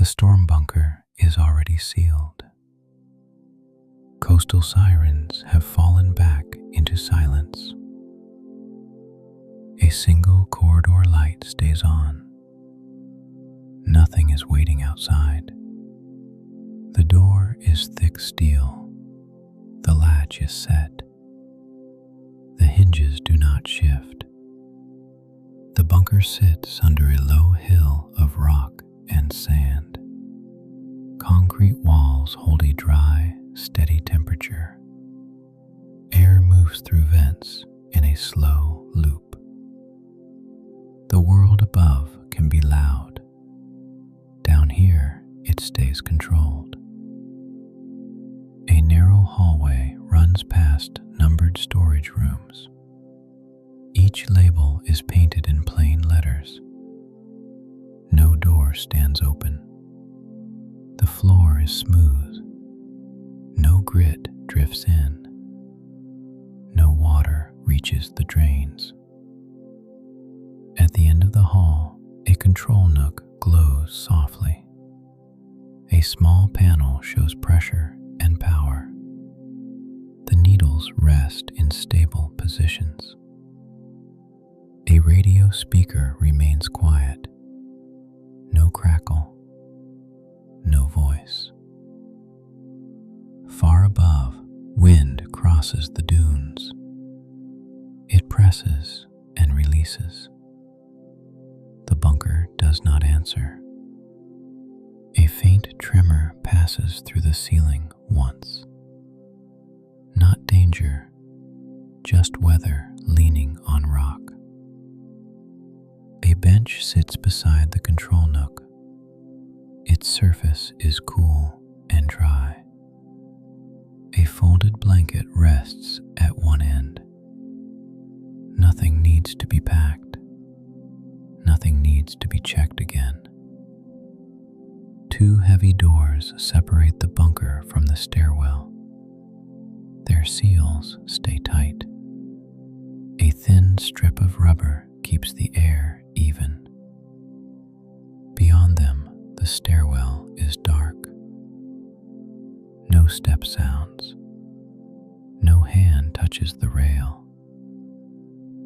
The storm bunker is already sealed. Coastal sirens have fallen back into silence. A single corridor light stays on. Nothing is waiting outside. The door is thick steel. The latch is set. The hinges do not shift. The bunker sits under a low hill of rock and sand. Concrete walls hold a dry, steady temperature. Air moves through vents in a slow loop. The world above can be loud. Down here, it stays controlled. A narrow hallway runs past numbered storage rooms. Each label is painted in plain letters. No door stands open. The floor is smooth. No grit drifts in. No water reaches the drains. At the end of the hall, a control nook glows softly. A small panel shows pressure and power. The needles rest in stable positions. A radio speaker remains quiet. No crackle. No voice. Far above, wind crosses the dunes. It presses and releases. The bunker does not answer. A faint tremor passes through the ceiling once. Not danger, just weather leaning on rock. A bench sits beside the control nook. Its surface is cool and dry. A folded blanket rests at one end. Nothing needs to be packed. Nothing needs to be checked again. Two heavy doors separate the bunker from the stairwell. Their seals stay tight. A thin strip of rubber keeps the air even. Beyond them, the stairwell is dark. No step sounds. No hand touches the rail.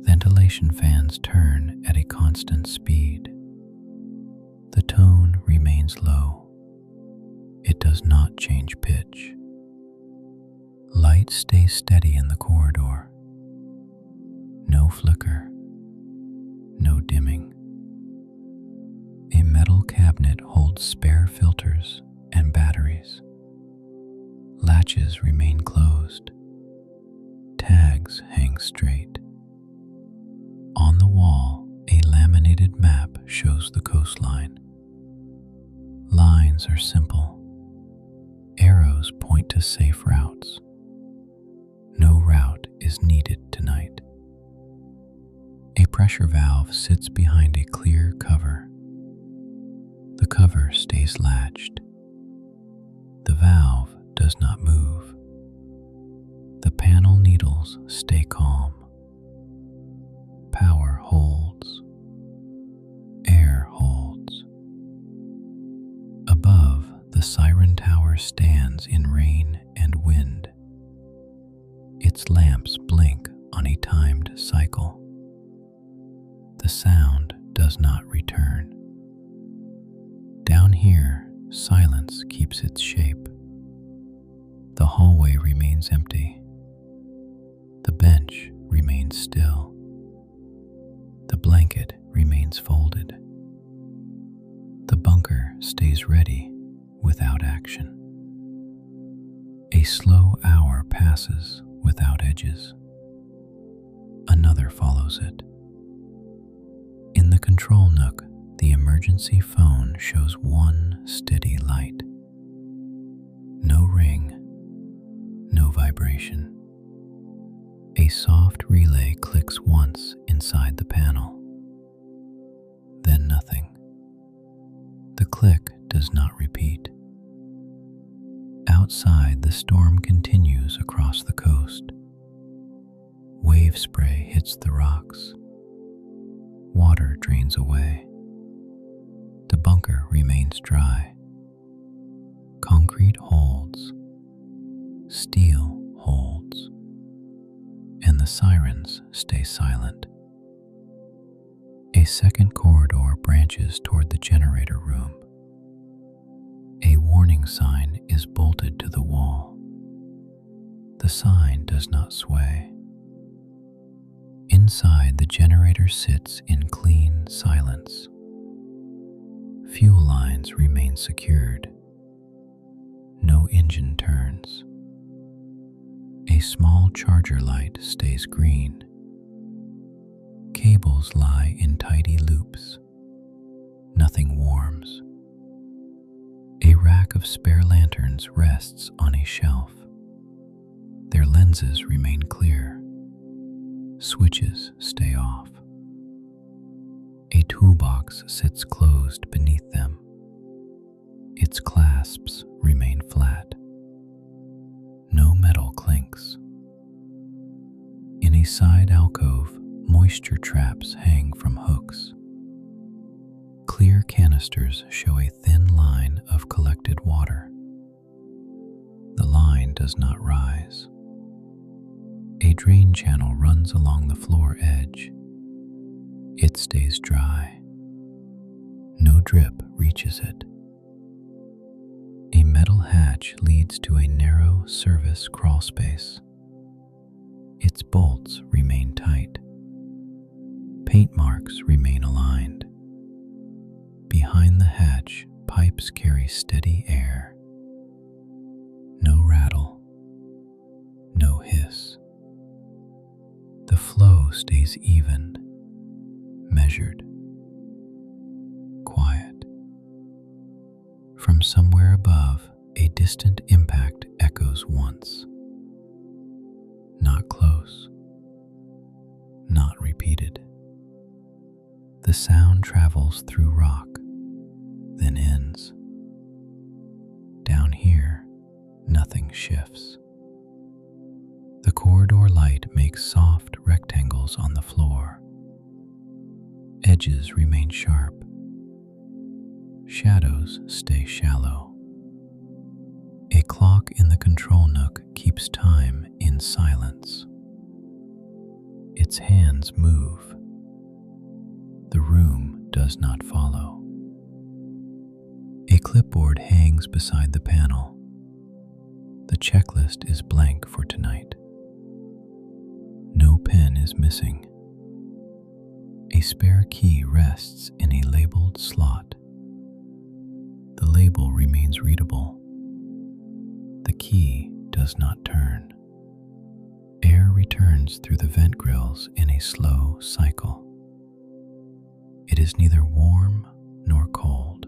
Ventilation fans turn at a constant speed. The tone remains low. It does not change pitch. Light stays steady in the corridor. No flicker. No dimming. A metal cabinet holds spare filters and batteries. Latches remain closed. Tags hang straight. On the wall, a laminated map shows the coastline. Lines are simple. Arrows point to safe routes. No route is needed tonight. A pressure valve sits behind a clear cover. The cover stays latched. The valve does not move. The panel needles stay calm. Power holds. Air holds. Above, the siren tower stands in rain and wind. Its lamps blink on a timed cycle. The sound does not return. Down here, silence keeps its shape. The hallway remains empty. The bench remains still. The blanket remains folded. The bunker stays ready without action. A slow hour passes without edges. Another follows it. In the control nook, the emergency phone shows one steady light. No ring, no vibration. A soft relay clicks once inside the panel. Then nothing. The click does not repeat. Outside, the storm continues across the coast. Wave spray hits the rocks. Water drains away. The bunker remains dry. Concrete holds, steel holds, and the sirens stay silent. A second corridor branches toward the generator room. A warning sign is bolted to the wall. The sign does not sway. Inside, the generator sits in clean silence. Fuel lines remain secured. No engine turns. A small charger light stays green. Cables lie in tidy loops. Nothing warms. A rack of spare lanterns rests on a shelf. Their lenses remain clear. Switches stay off. A toolbox sits closed beneath them. Its clasps remain flat. No metal clinks. In a side alcove, moisture traps hang from hooks. Clear canisters show a thin line of collected water. The line does not rise. A drain channel runs along the floor edge. It stays dry. No drip reaches it. A metal hatch leads to a narrow service crawlspace. Its bolts remain tight. Paint marks remain aligned. Behind the hatch, pipes carry steady air. No rattle. No hiss. The flow stays even, measured, quiet. From somewhere above, a distant impact echoes once. Not close, not repeated. The sound travels through rock, then ends. Down here, nothing shifts. The corridor light makes soft rectangles on the floor. Edges remain sharp. Shadows stay shallow. A clock in the control nook keeps time in silence. Its hands move. The room does not follow. A clipboard hangs beside the panel. The checklist is blank for tonight. No pen is missing. A spare key rests in a labeled slot. The label remains readable. The key does not turn. Air returns through the vent grills in a slow cycle. It is neither warm nor cold.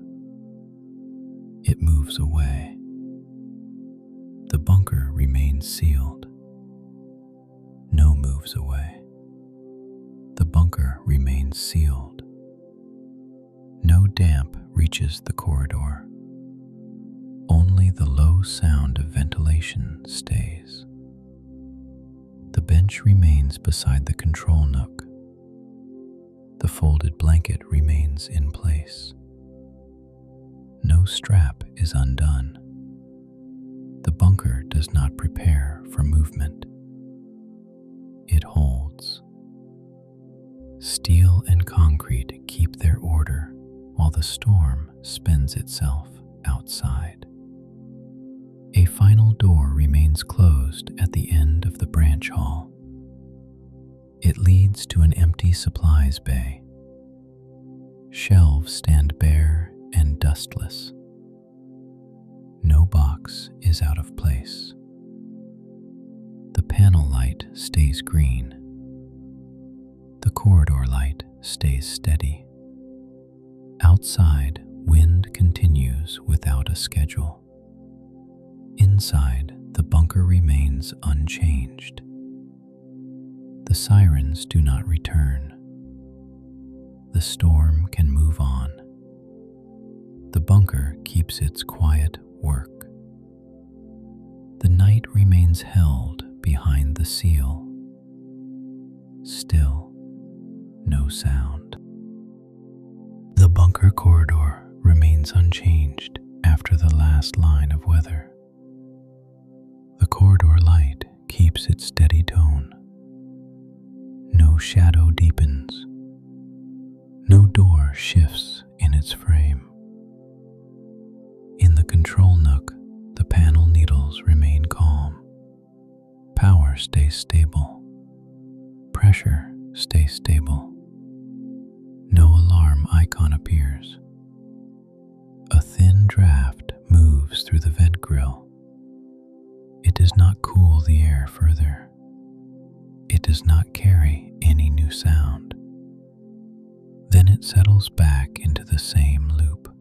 It moves away. The bunker remains sealed. No moves away. The bunker remains sealed. No damp reaches the corridor. Only the low sound of ventilation stays. The bench remains beside the control nook. The folded blanket remains in place. No strap is undone. The bunker does not prepare for movement. It holds. Steel and concrete keep their order while the storm spends itself outside. A final door remains closed at the end of the branch hall. It leads to an empty supplies bay. Shelves stand bare and dustless. No box is out of place. The panel light stays green. The corridor light stays steady. Outside, wind continues without a schedule. Inside, the bunker remains unchanged. The sirens do not return. The storm can move on. The bunker keeps its quiet work. The night remains held behind the seal. Still, no sound. The bunker corridor remains unchanged after after the last line of weather. The corridor light keeps its steady tone. No shadow deepens. No door shifts in its frame. In the control nook, the panel needles remain calm. Power stays stable. Pressure stays stable. No alarm icon appears. A thin draft moves through the vent grill. It does not cool the air further. It does not carry any new sound. Then it settles back into the same loop.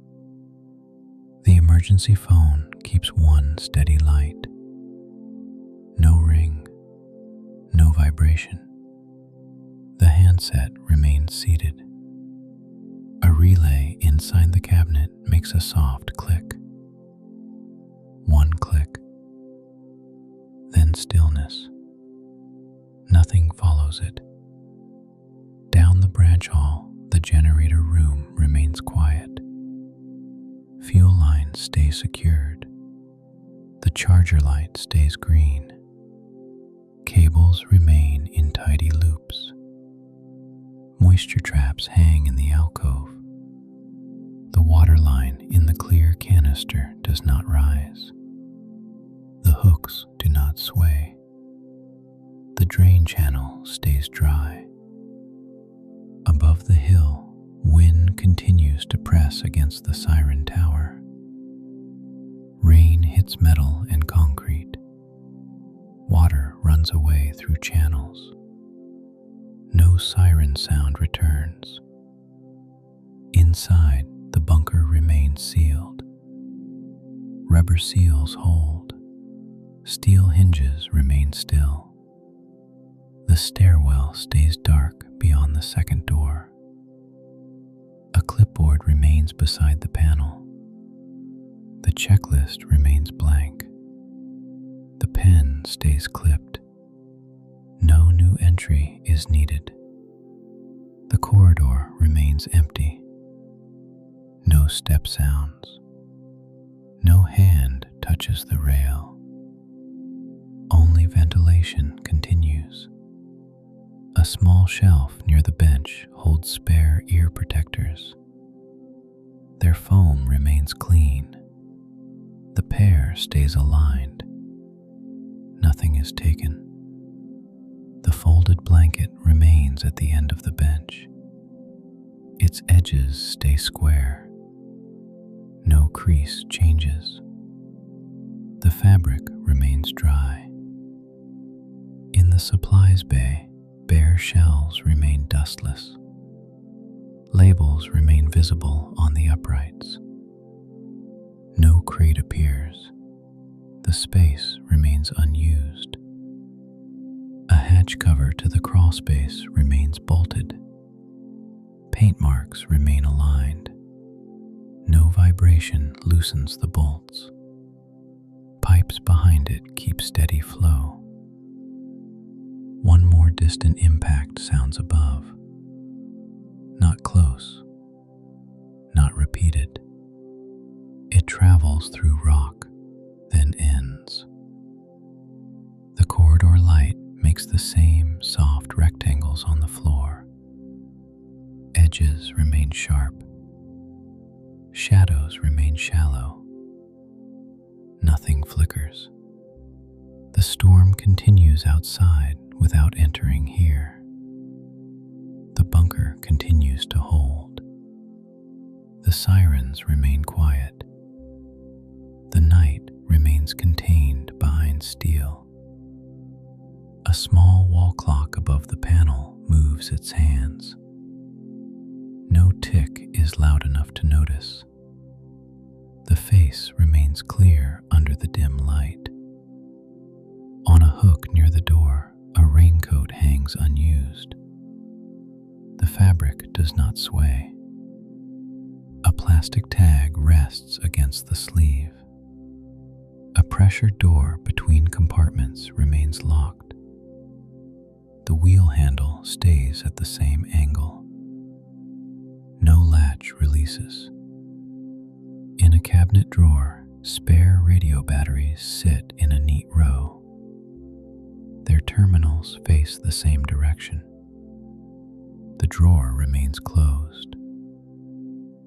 The emergency phone keeps one steady light. No ring, no vibration. The handset remains seated. A relay inside the cabinet makes a soft click. One click, then stillness. Nothing follows it. Down the branch hall, the generator room remains quiet. Fuel lines stay secured. The charger light stays green. Cables remain in tidy loops. Moisture traps hang in the alcove. The water line in the clear canister does not rise. The hooks do not sway. The drain channel stays dry. Above the hill, wind continues to press against the siren tower. Rain hits metal and concrete. Water runs away through channels. No siren sound returns. Inside, the bunker remains sealed. Rubber seals hold. Steel hinges remain still. The stairwell stays dark beyond the second door. A clipboard remains beside the panel. The checklist remains blank. The pen stays clipped. No new entry is needed. The corridor remains empty. No step sounds. No hand touches the rail. Only ventilation continues. A small shelf near the bench holds spare ear protectors. Their foam remains clean. The pair stays aligned. Nothing is taken. The folded blanket remains at the end of the bench. Its edges stay square. No crease changes. The fabric remains dry. In the supplies bay, bare shelves remain dustless. Labels remain visible on the uprights. No crate appears. The space remains unused. A hatch cover to the crawl space remains bolted. Paint marks remain aligned. No vibration loosens the bolts. Pipes behind it keep steady flow. One more distant impact sounds above. Not close. Not repeated. It travels through rock, then ends. The corridor light makes the same soft rectangles on the floor. Edges remain sharp. Shadows remain shallow. Nothing flickers. The storm continues outside without entering here. The bunker continues to hold. The sirens remain quiet. The night remains contained behind steel. A small wall clock above the panel moves its hands. No tick is loud enough to notice. The face remains clear under the dim light. On a hook near the door, a raincoat hangs unused. The fabric does not sway. A plastic tag rests against the sleeve. A pressure door between compartments remains locked. The wheel handle stays at the same angle. No latch releases. In a cabinet drawer, spare radio batteries sit in a neat row. Their terminals face the same direction. The drawer remains closed.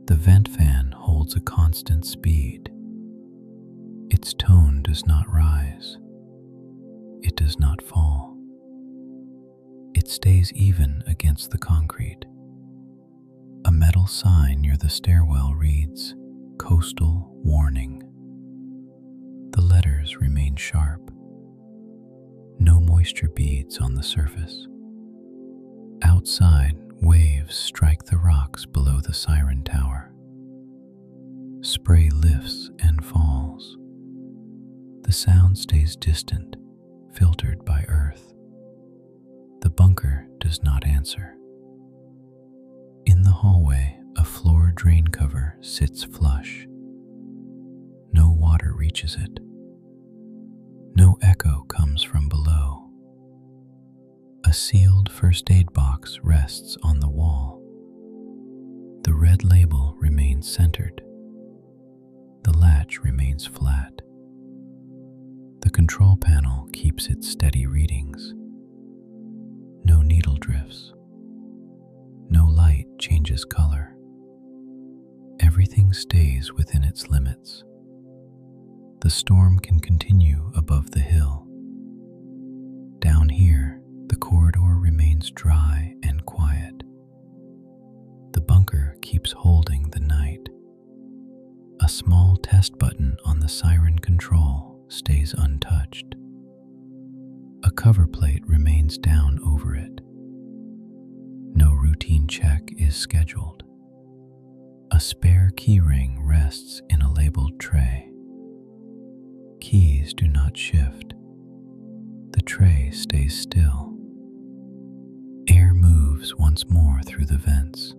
The vent fan holds a constant speed. Its tone does not rise. It does not fall. It stays even against the concrete. A metal sign near the stairwell reads, "Coastal Warning." The letters remain sharp. No moisture beads on the surface. Outside, waves strike the rocks below the siren tower. Spray lifts and falls. The sound stays distant, filtered by earth. The bunker does not answer. In the hallway, a floor drain cover sits flush. No water reaches it. No echo comes from below. A sealed first aid box rests on the wall. The red label remains centered. The latch remains flat. The control panel keeps its steady readings. No needle drifts. No light changes color. Everything stays within its limits. The storm can continue above the hill. Down here, the corridor remains dry and quiet. The bunker keeps holding the night. A small test button on the siren control stays untouched. A cover plate remains down over it. No routine check is scheduled. A spare key ring rests in a labeled tray. Keys do not shift. The tray stays still. Air moves once more through the vents,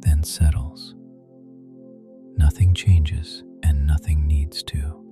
then settles. Nothing changes and nothing needs to.